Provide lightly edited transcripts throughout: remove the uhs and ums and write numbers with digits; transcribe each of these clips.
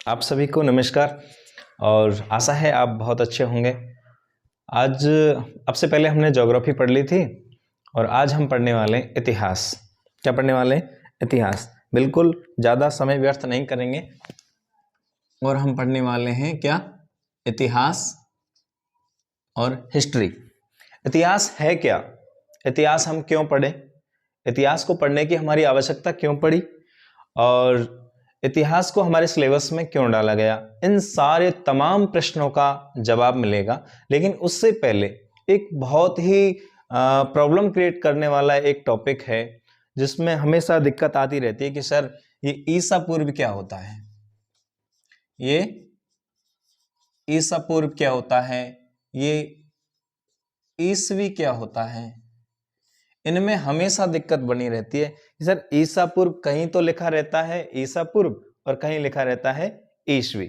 आप सभी को नमस्कार और आशा है आप बहुत अच्छे होंगे। आज अब से पहले हमने ज्योग्राफी पढ़ ली थी और आज हम पढ़ने वाले हैं इतिहास। क्या पढ़ने वाले हैं? इतिहास। बिल्कुल ज़्यादा समय व्यर्थ नहीं करेंगे और हम पढ़ने वाले हैं क्या? इतिहास और हिस्ट्री। इतिहास है क्या? इतिहास हम क्यों पढ़ें? इतिहास को पढ़ने की हमारी आवश्यकता क्यों पड़ी और इतिहास को हमारे सिलेबस में क्यों डाला गया? इन सारे तमाम प्रश्नों का जवाब मिलेगा। लेकिन उससे पहले एक बहुत ही प्रॉब्लम क्रिएट करने वाला एक टॉपिक है जिसमें हमेशा दिक्कत आती रहती है कि सर ये ईसा पूर्व क्या होता है, ये ईसा पूर्व क्या होता है, ये ईसवी क्या होता है। इनमें हमेशा दिक्कत बनी रहती है कि सर ईसा पूर्व कहीं तो लिखा रहता है ईसा पूर्व और कहीं लिखा रहता है ईसवी।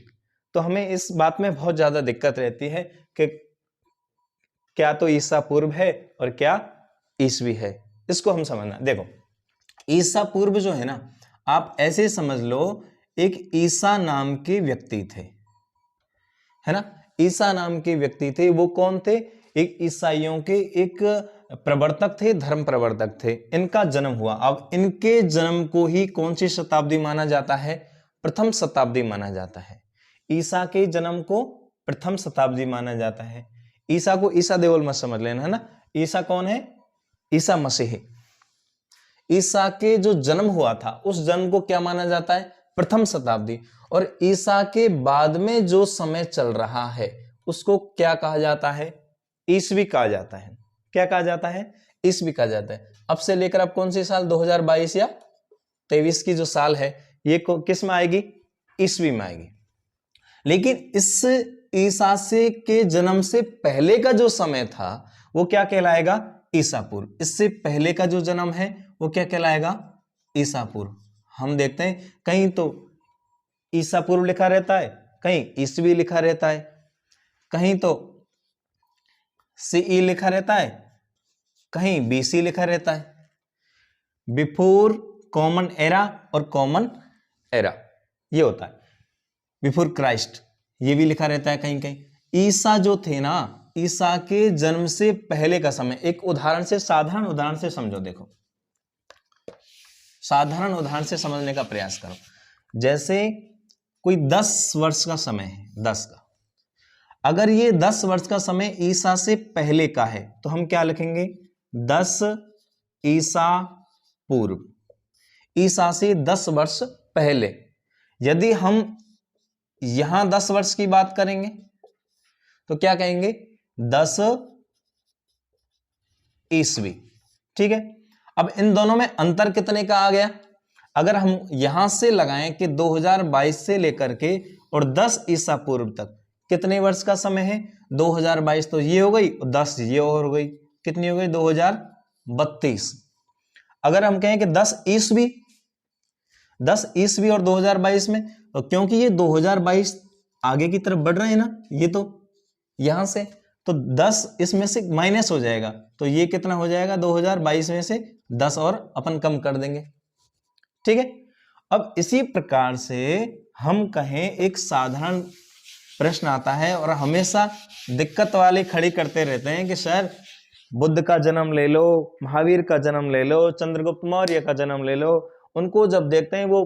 तो हमें इस बात में बहुत ज्यादा दिक्कत रहती है कि क्या तो ईसा पूर्व है और क्या ईसवी है। इसको हम समझना। देखो, ईसा पूर्व जो है ना, आप ऐसे समझ लो एक ईसा नाम के व्यक्ति थे, है ना। ईसा नाम के व्यक्ति थे। वो कौन थे? एक ईसाइयों के एक प्रवर्तक थे, धर्म प्रवर्तक थे। इनका जन्म हुआ। अब इनके जन्म को ही कौन सी शताब्दी माना जाता है? प्रथम शताब्दी माना जाता है। ईसा के जन्म को प्रथम शताब्दी माना जाता है। ईसा को ईसा देवल मत समझ लेना, है ना। ईसा कौन है? ईसा मसीह। ईसा के जो जन्म हुआ था उस जन्म को क्या माना जाता है? प्रथम शताब्दी। और ईसा के बाद में जो समय चल रहा है उसको क्या कहा जाता है? ईसवी कहा जाता है। क्या कहा जाता है? ईसवी कहा जाता है। अब से लेकर अब कौन सी साल 2022 या 23 की जो साल है ये किस में आएगी? ईसवी में आएगी। लेकिन इस ईसा से के जन्म से पहले का जो समय था वो क्या कहलाएगा? ईसा पूर्व। इससे पहले का जो जन्म है वो क्या कहलाएगा? ईसा पूर्व। हम देखते हैं कहीं तो ईसा पूर्व लिखा रहता है, कहीं ईसवी लिखा रहता है, कहीं तो सीई लिखा रहता है, कहीं बीसी लिखा रहता है। बिफोर कॉमन एरा और कॉमन एरा ये होता है। बिफोर क्राइस्ट ये भी लिखा रहता है कहीं कहीं। ईसा जो थे ना, ईसा के जन्म से पहले का समय, एक उदाहरण से, साधारण उदाहरण से समझो। देखो, साधारण उदाहरण से समझने का प्रयास करो। जैसे कोई 10 वर्ष का समय है, 10 का। अगर ये 10 वर्ष का समय ईसा से पहले का है तो हम क्या लिखेंगे? 10 ईसा पूर्व। ईसा से 10 वर्ष पहले। यदि हम यहां 10 वर्ष की बात करेंगे तो क्या कहेंगे? 10 ईसवी। ठीक है। अब इन दोनों में अंतर कितने का आ गया? अगर हम यहां से लगाएं कि 2022 से लेकर के और 10 ईसा पूर्व तक कितने वर्ष का समय है? 2022 तो ये हो गई और 10 ये और हो गई। कितनी हो गई? 2032। अगर हम कहें कि 10 ईसवी, 10 ईसवी और 2022 में, तो क्योंकि ये 2022 आगे की तरफ बढ़ रहे हैं ना, ये तो यहां से, तो 10 इसमें से माइनस हो जाएगा, तो ये कितना हो जाएगा? 2022 में से 10 और अपन कम कर देंगे। ठीक है। अब इसी प्रकार से हम कहें एक साधारण प्रश्न आता है और हमेशा दिक्कत वाले खड़ी करते रहते हैं कि सर बुद्ध का जन्म ले लो, महावीर का जन्म ले लो, चंद्रगुप्त मौर्य का जन्म ले लो। उनको जब देखते हैं वो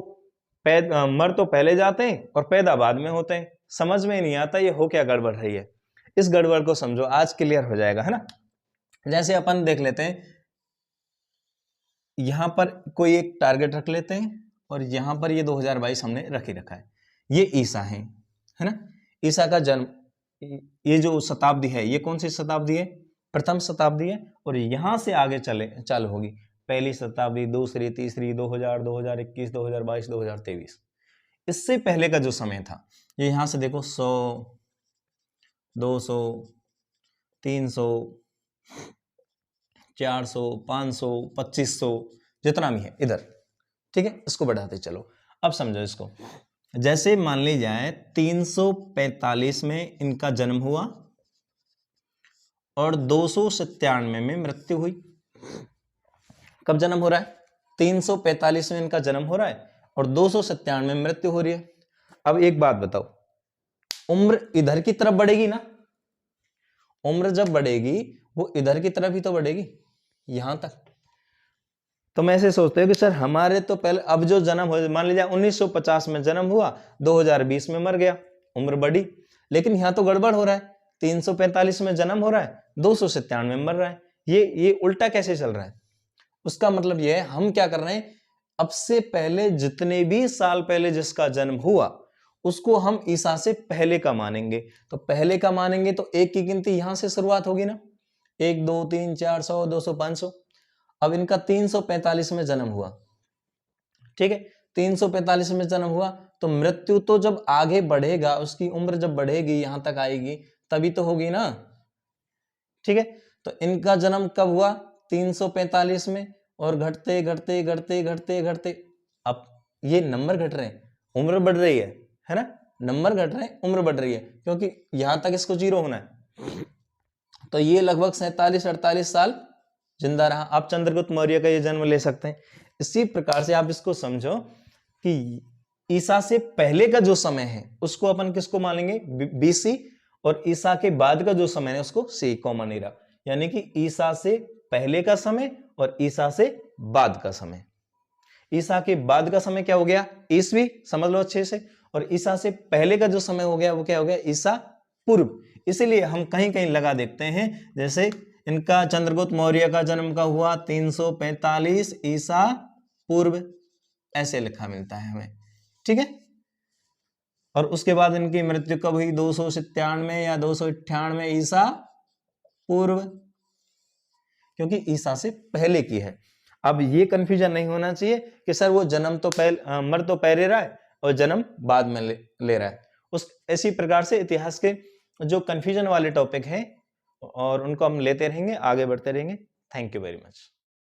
मर तो पहले जाते हैं और पैदा बाद में होते हैं। समझ में नहीं आता ये हो क्या गड़बड़ रही है। इस गड़बड़ को समझो, आज क्लियर हो जाएगा, है ना। जैसे अपन देख लेते हैं, यहां पर कोई एक टारगेट रख लेते हैं और यहां पर ये 2022 हमने रख ही रखा है। ये ईसा है ना। ईसा का जन्म, ये जो शताब्दी है ये कौन सी शताब्दी है? प्रथम शताब्दी है। और यहां से आगे चालू होगी पहली शताब्दी, दूसरी, तीसरी, 2000, 2021, 2022, 2023। इससे पहले का जो समय था ये यहां से देखो 100, 200, 300, 400, 500, 2500, जितना भी है इधर। ठीक है, इसको बढ़ाते चलो। अब समझो इसको। जैसे मान ली जाए 345 में इनका जन्म हुआ और 297 में मृत्यु हुई। कब जन्म हो रहा है? 345 में इनका जन्म हो रहा है और 297 में मृत्यु हो रही है। अब एक बात बताओ, उम्र इधर की तरफ बढ़ेगी ना, उम्र जब बढ़ेगी वो इधर की तरफ ही तो बढ़ेगी, यहां तक। तो मैं ऐसे सोचते हो कि सर हमारे तो पहले, अब जो जन्म हो, मान लीजिए 1950 में जन्म हुआ, 2020 में मर गया, उम्र बढ़ी। लेकिन यहां तो गड़बड़ हो रहा है, 345 में जन्म हो रहा है, 297 में मर रहा है, ये उल्टा कैसे चल रहा है? उसका मतलब ये है, हम क्या कर रहे हैं, अब से पहले जितने भी साल पहले जिसका जन्म हुआ उसको हम ईसा से पहले का मानेंगे। तो पहले का मानेंगे तो एक की गिनती यहां से शुरुआत होगी ना, 1 2 3 4 100 200 500। अब इनका 345 में जन्म हुआ, ठीक है, 345 में जन्म हुआ, तो मृत्यु तो जब आगे बढ़ेगा, उसकी उम्र जब बढ़ेगी यहां तक आएगी तभी तो होगी ना, ठीक है। तो इनका जन्म कब हुआ? 345 में, और घटते घटते घटते घटते घटते, अब ये नंबर घट रहे हैं, उम्र बढ़ रही है ना, नंबर घट रहे हैं, उम्र बढ़ रही है, क्योंकि यहां तक इसको 0 होना है। तो ये लगभग 47-48 साल जिंदा रहा। आप चंद्रगुप्त मौर्य का ये जन्म ले सकते हैं। इसी प्रकार से आप इसको समझो कि ईसा से पहले का जो समय है उसको अपन किसको मानेंगे? बीसी, और ईसा के बाद का जो समय है उसको सी कॉमन एरा, यानी कि ईसा से पहले का समय और ईसा से बाद का समय। ईसा के बाद का समय क्या हो गया? ईसवी, समझ लो अच्छे से। और ईसा से पहले का जो समय हो गया वो क्या हो गया? ईसा पूर्व। इसीलिए हम कहीं कहीं लगा देखते हैं, जैसे इनका चंद्रगुप्त मौर्य का जन्म का हुआ 345 ईसा पूर्व, ऐसे लिखा मिलता है हमें, ठीक है। और उसके बाद इनकी मृत्यु कब हुई? 297 या 298 ईसा पूर्व, क्योंकि ईसा से पहले की है। अब ये कंफ्यूजन नहीं होना चाहिए कि सर वो जन्म तो पहले, मर तो पहले रहा है और जन्म बाद में ले रहा है। उस इसी प्रकार से इतिहास के जो कंफ्यूजन वाले टॉपिक हैं और उनको हम लेते रहेंगे, आगे बढ़ते रहेंगे। Thank you very much.